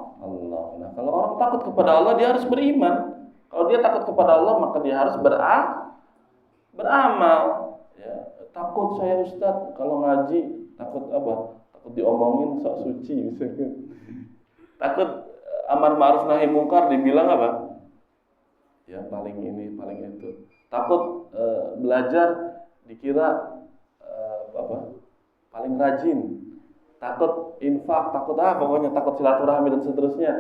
Nah, kalau orang takut kepada Allah dia harus beriman. Kalau dia takut kepada Allah maka dia harus beramal. Ya, takut saya Ustaz kalau ngaji, takut apa? Takut diomongin sok suci misalnya. Takut amar ma'ruf nahi mungkar dibilang apa? Ya paling ini, paling itu. Takut belajar dikira paling rajin. Takut infak, takut pokoknya takut silaturahmi dan seterusnya.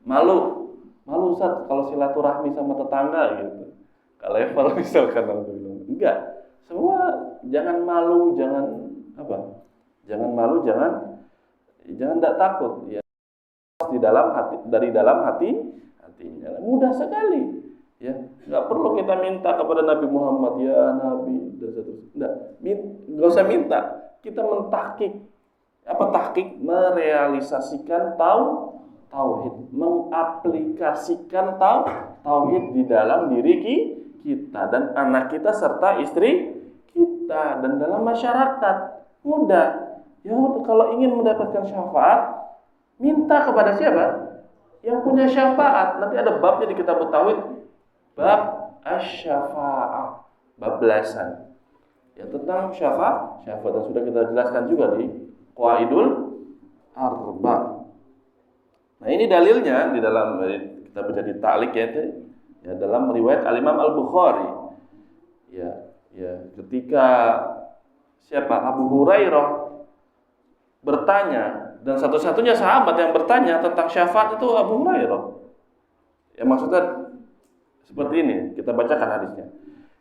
Malu Ustaz kalau silaturahmi sama tetangga gitu. Kalau level misalkan aku bilang, enggak. Semua jangan malu, jangan Jangan malu, jangan enggak takut ya. Di dalam hati, dari dalam hatinya. Mudah sekali. Ya, enggak perlu kita minta kepada Nabi Muhammad ya Nabi dan seterusnya. Enggak usah minta. Kita mentahqiq. Apa tahqiq? Merealisasikan tauhid, mengaplikasikan tauhid di dalam diri kita dan anak kita serta istri kita dan dalam masyarakat. Mudah. Ya, kalau ingin mendapatkan syafaat, minta kepada siapa? Yang punya syafaat. Nanti ada babnya di kitab tauhid, bab asy-syafa'ah, bab belasan. Ya tentang syafaat dan sudah kita jelaskan juga di Qawaidul Arba. Nah ini dalilnya di dalam kita baca di ta'liq ya dalam riwayat Al-Imam Al-Bukhari. Ya ketika siapa? Abu Hurairah bertanya, dan satu-satunya sahabat yang bertanya tentang syafaat itu Abu Hurairah. Ya maksudnya seperti ini, kita bacakan hadisnya.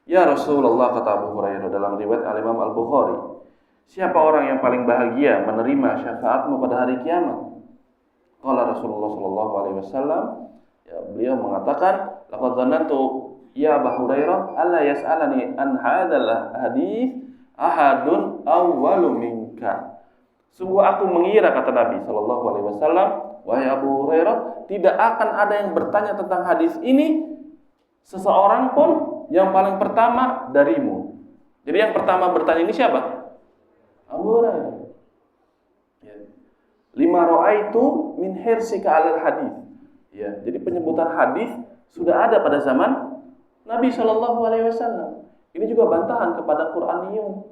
Ya Rasulullah, kata Abu Hurairah dalam riwayat Al-Imam Al-Bukhari, siapa orang yang paling bahagia menerima syafaatmu pada hari kiamat? Qala Rasulullah sallallahu alaihi wasallam, ya beliau mengatakan, laqad dzanantu ya Abu Hurairah alla yas'alani an hadzal hadits ahadun awwalu minka. Sungguh aku mengira, kata Nabi sallallahu alaihi wasallam, wahai Abu Hurairah, tidak akan ada yang bertanya tentang hadis ini seseorang pun yang paling pertama darimu. Jadi yang pertama bertanya ini siapa? Abu Hurairah. Lima ra'aitu min hirsika 'alal hadis. Ya, jadi penyebutan hadis sudah ada pada zaman Nabi Shallallahu alaihi wasallam. Ini juga bantahan kepada Qur'aniyun.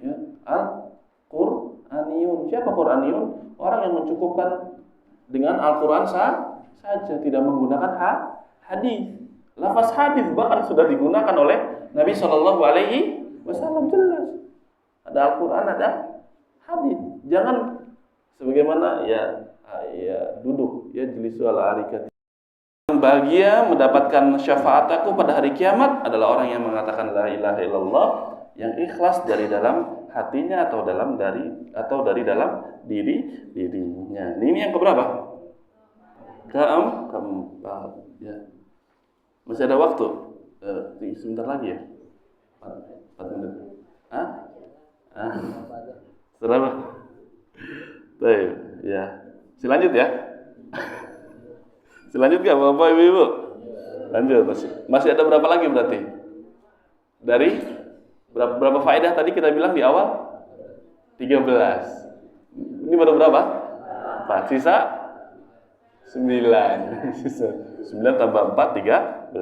Ya, Al-Qur'aniyun. Siapa Qur'aniyun? Orang yang mencukupkan dengan Al-Qur'an saja, tidak menggunakan hadis. Lafaz hadis bahkan sudah digunakan oleh Nabi Shallallahu alaihi wasallam, jelas. Ada Al-Qur'an, ada hadis. Jangan sebagaimana duduk ya jelisu ala arikati. Yang bahagia mendapatkan syafaat aku pada hari kiamat adalah orang yang mengatakan la ilaha illallah, yang ikhlas dari dalam hatinya atau dari dalam dirinya. Ini yang keberapa? Keempat ya. Masih ada waktu? Sebentar lagi ya? 4 menit. Berapa? Baik, ya. Selanjut ya. Selanjut nggak Bapak Ibu? Lanjut masih ada berapa lagi berarti? Dari berapa faedah tadi kita bilang di awal? 13. Ini baru berapa? 4. Sisa 9. Sisa 9 tambah 4 13.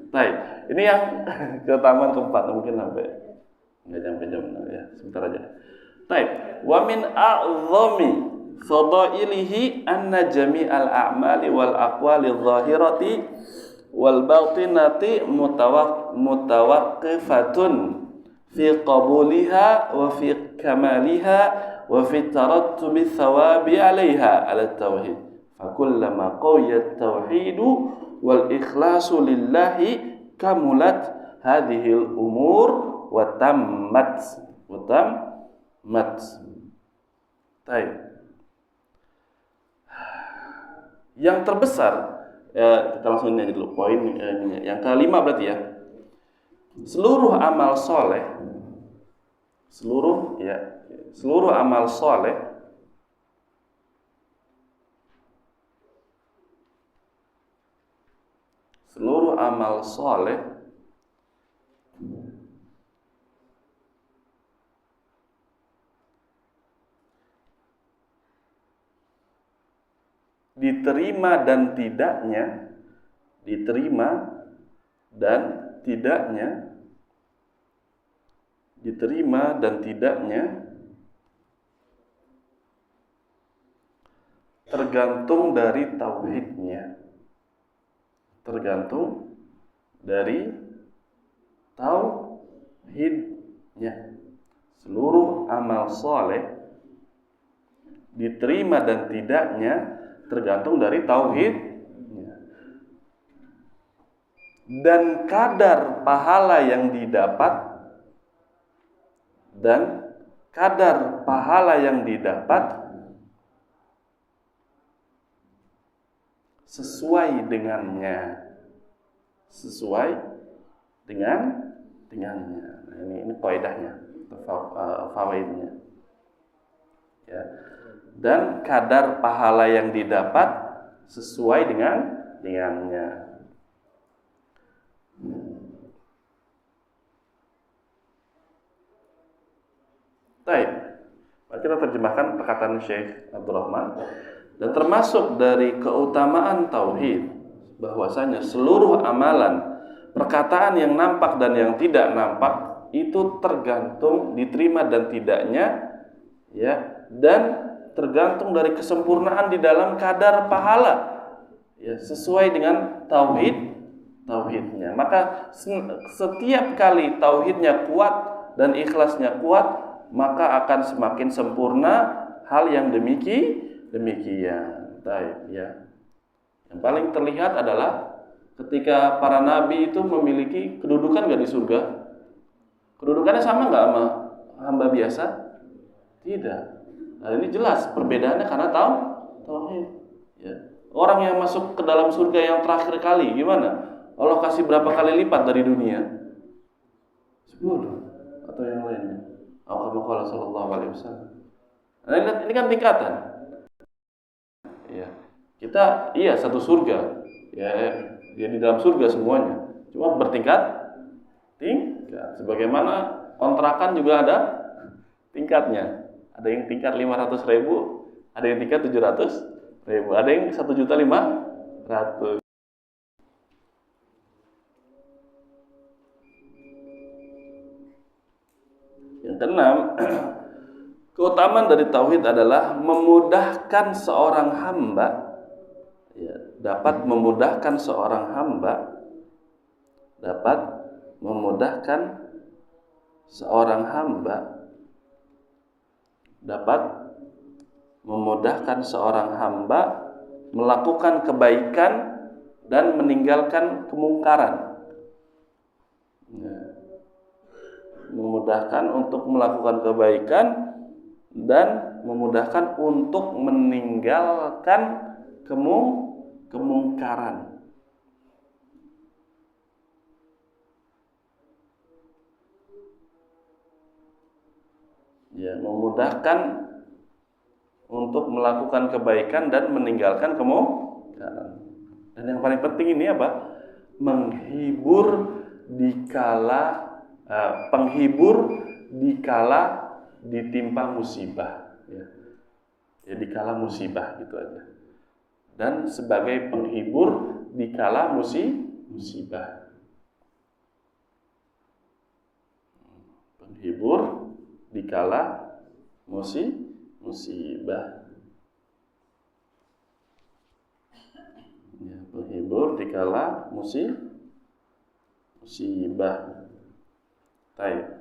Baik, ini yang ke taman keempat, mungkin sampai nggak sampai jam ya, sebentar aja. Baik, wa min a'dhami fadailihi anna jami'al a'mali wal aqwali adh-dhahirati wal batinati mutawaqqifatun fi qabuliha wa fi kamaliha wa fi tarattubi thawabi 'alayha 'ala at-tauhid. Fa kullama qawiya at-tauhid wal ikhlasu lillahi kamulat hadhihi al-umur wa tammat. Baik. Yang terbesar kita langsung nyanyi dulu poin yang kelima berarti ya. Seluruh amal soleh diterima dan tidaknya tergantung dari tauhidnya. Seluruh amal soleh diterima dan tidaknya tergantung dari tauhidnya. Dan kadar pahala yang didapat sesuai dengannya. Nah, ini kaidahnya, fawaidnya. Ya. Dan kadar pahala yang didapat sesuai dengannya. Baik, kita terjemahkan perkataan Syekh Abdurrahman. Dan termasuk dari keutamaan tauhid bahwasanya seluruh amalan, perkataan yang nampak dan yang tidak nampak itu tergantung diterima dan tidaknya, ya, dan tergantung dari kesempurnaan di dalam kadar pahala, ya, sesuai dengan tauhidnya. Maka setiap kali tauhidnya kuat dan ikhlasnya kuat, maka akan semakin sempurna hal yang demikian. Baik, ya. Yang paling terlihat adalah ketika para nabi itu memiliki kedudukan nggak di surga? Kedudukannya sama nggak sama hamba biasa? Tidak. Nah, ini jelas perbedaannya karena tauhid. Ya. Orang yang masuk ke dalam surga yang terakhir kali gimana? Allah kasih berapa kali lipat dari dunia? 10 atau yang lainnya. Al-Qamaqala sallallahu alaihi wasallam. Nah, ini kan tingkatan. Ya. Kita satu surga. Ya, di dalam surga semuanya. Cuma bertingkat. Sebagaimana kontrakan juga ada tingkatnya. Ada yang tingkat 500.000, Ada yang tiket 700.000, ada yang 1.500.000. Yang keenam, keutamaan dari tauhid adalah memudahkan seorang hamba, ya, dapat memudahkan seorang hamba, dapat memudahkan seorang hamba, dapat memudahkan seorang hamba melakukan kebaikan dan meninggalkan kemungkaran. Memudahkan untuk melakukan kebaikan dan memudahkan untuk meninggalkan kemungkaran. Ya, memudahkan untuk melakukan kebaikan dan meninggalkan kemungkaran. Dan yang paling penting ini apa? Menghibur penghibur dikala ditimpa musibah, ya dikala musibah gitu aja. Dan sebagai penghibur dikala musibah. Penghibur dikala musibah. Ya, penghibur dikala musibah. Baik.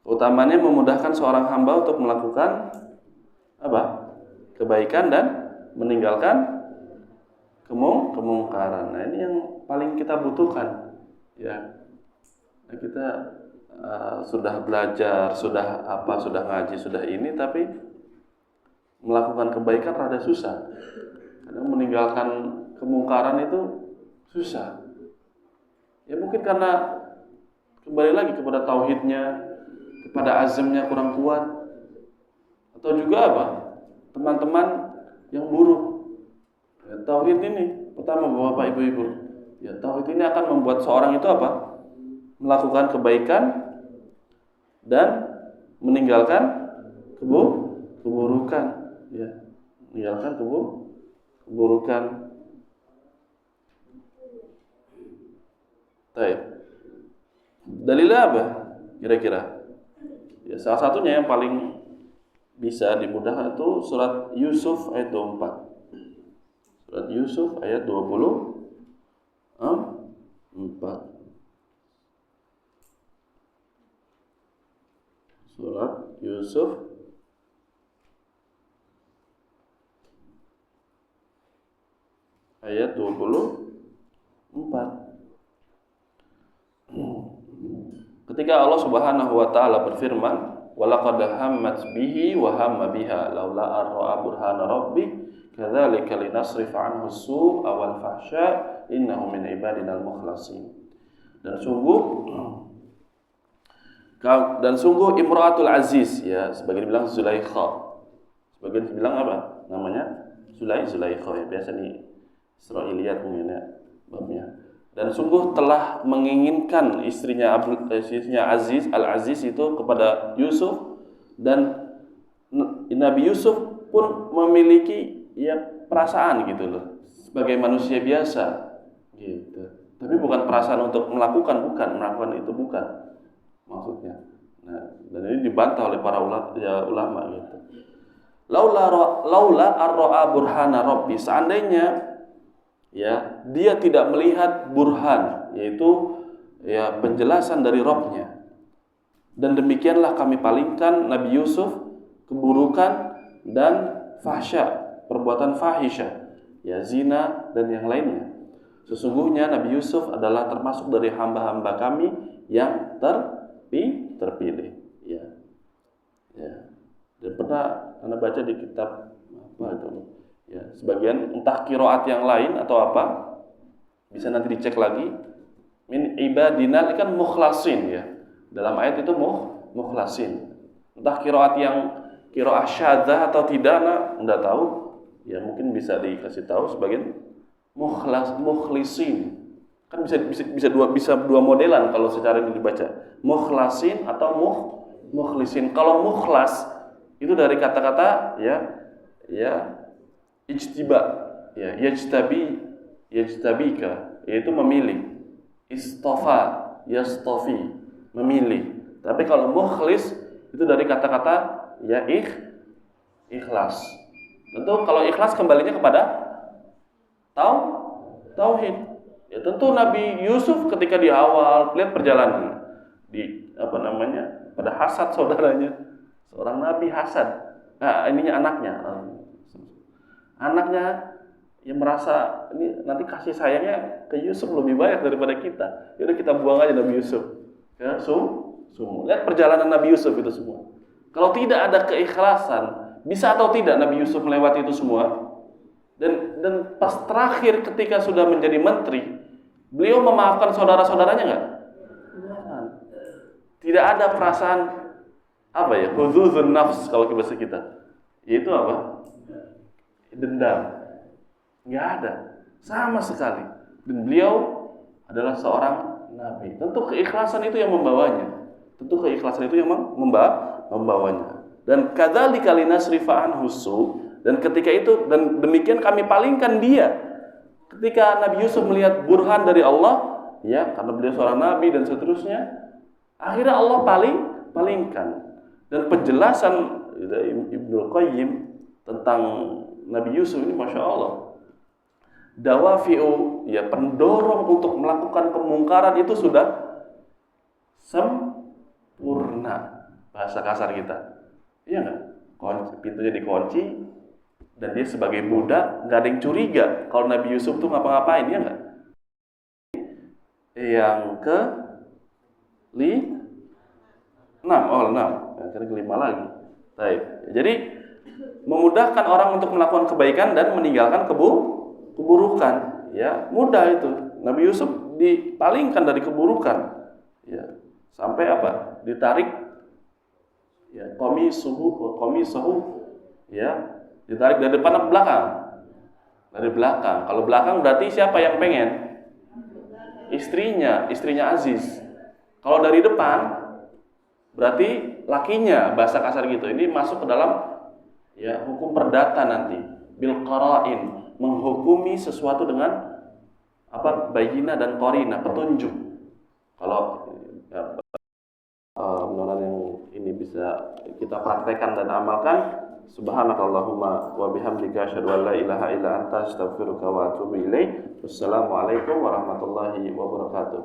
Utamanya memudahkan seorang hamba untuk melakukan apa? Kebaikan dan meninggalkan kemungkaran. Nah, ini yang paling kita butuhkan. Ya. Nah, kita sudah belajar, sudah ngaji, sudah ini, tapi melakukan kebaikan rada susah. Karena meninggalkan kemungkaran itu susah. Ya mungkin karena kembali lagi kepada tauhidnya, kepada azamnya kurang kuat, atau juga apa? Teman-teman yang buruk. Ya, tauhid ini pertama Bapak Ibu, ya tauhid ini akan membuat seorang itu apa? Melakukan kebaikan dan meninggalkan keburukan, ya. Meninggalkan keburukan. Baik. Dalilnya apa? Kira-kira? Ya, salah satunya yang paling bisa dimudahkan itu surat Yusuf ayat 24. Surat Yusuf ayat 24. Surat Yusuf ayat 24. Ketika Allah Subhanahu wa taala berfirman, "Walaqad hammat bihi wa hamma biha laula ar-ra'a burhana rabbi kadzalika linasrifa 'anhu as-su'a wal fahsya innahu min ibadinal mukhlasin." Dan sungguh Imratul Aziz, ya, sebagian bilang Zulaikha. Sebagian bilang apa? Namanya Zulaikha, ya, biasa di Israiliyat mungkin ya babnya. Dan sungguh telah menginginkan istrinya Aziz, Al-Aziz itu kepada Yusuf, dan Nabi Yusuf pun memiliki ya perasaan gitu loh, sebagai manusia biasa gitu. Tapi bukan perasaan untuk melakukan itu bukan maksudnya. Nah, dan ini dibantah oleh para ulama gitu. Laula ar-ra'a burhana rabbi, seandainya ya dia tidak melihat burhan, yaitu ya penjelasan dari Rabb-nya, dan demikianlah kami palingkan Nabi Yusuf keburukan dan fahsya, perbuatan fahisyah, ya zina dan yang lainnya. Sesungguhnya Nabi Yusuf adalah termasuk dari hamba-hamba kami yang terpilih, ya. Dan pernah Anda baca di kitab apa itu? Ya, sebagian entah qiraat yang lain atau apa, bisa nanti dicek lagi. Min ibadina ini kan mukhlasin, ya. Dalam ayat itu mukhlasin. Entah qiraat yang qiraah syadzah atau tidak, enggak tahu. Ya mungkin bisa dikasih tahu sebagian mukhlisin. Kan bisa dua modelan kalau secara ini dibaca. Mukhlasin atau mukhlisin. Kalau mukhlas itu dari kata-kata ya ya ijtiba, ya yajtabika, yaitu memilih. Istofa, yastofi, memilih. Tapi kalau mukhlis itu dari kata-kata ya ikhlas. Tentu kalau ikhlas kembalinya kepada tauhid. Ya tentu Nabi Yusuf ketika di awal lihat perjalanan pada hasad saudaranya, seorang nabi hasad. Anaknya yang merasa ini nanti kasih sayangnya ke Yusuf lebih banyak daripada kita. Yaudah kita buang aja Nabi Yusuf. Ya, semua. Lihat perjalanan Nabi Yusuf itu semua. Kalau tidak ada keikhlasan, bisa atau tidak Nabi Yusuf melewati itu semua? Dan pas terakhir ketika sudah menjadi menteri, beliau memaafkan saudara-saudaranya enggak? Tidak ada perasaan huzuzun nafs kalau bahasa kita. Yaitu apa? Dendam. Nggak ada, sama sekali. Dan beliau adalah seorang nabi. Tentu keikhlasan itu yang membawanya. Membawanya. Dan kadzalika linasrifa anhu su, dan ketika itu dan demikian kami palingkan dia. Ketika Nabi Yusuf melihat burhan dari Allah, ya karena beliau seorang nabi dan seterusnya, akhirnya Allah palingkan. Dan penjelasan Ibnu Qayyim tentang Nabi Yusuf ini masya Allah. Dawafi'u, ya pendorong untuk melakukan kemungkaran itu sudah sempurna, bahasa kasar kita. Iya enggak? Pintunya dikunci dan dia sebagai budak, enggak ada yang curiga kalau Nabi Yusuf tuh ngapa-ngapain, ya enggak? Yang ke 6. Yang kelima lagi. Baik. Jadi memudahkan orang untuk melakukan kebaikan dan meninggalkan keburukan, ya mudah itu. Nabi Yusuf dipalingkan dari keburukan, ya sampai ditarik, ya qamisuhu, ya ditarik dari depan atau belakang? Dari belakang. Kalau belakang berarti siapa yang pengen? Istrinya Aziz. Kalau dari depan berarti lakinya, bahasa kasar gitu. Ini masuk ke dalam ya hukum perdata nanti, bil qara'in, menghukumi sesuatu dengan bayina dan qarina, petunjuk. Kalau mudah-mudahan yang ini bisa kita praktekkan dan amalkan. Subhanakallahumma wa bihamdika asyhadu an la ilaha illa anta astaghfiruka wa atubu ilaik. Wassalamualaikum warahmatullahi wabarakatuh.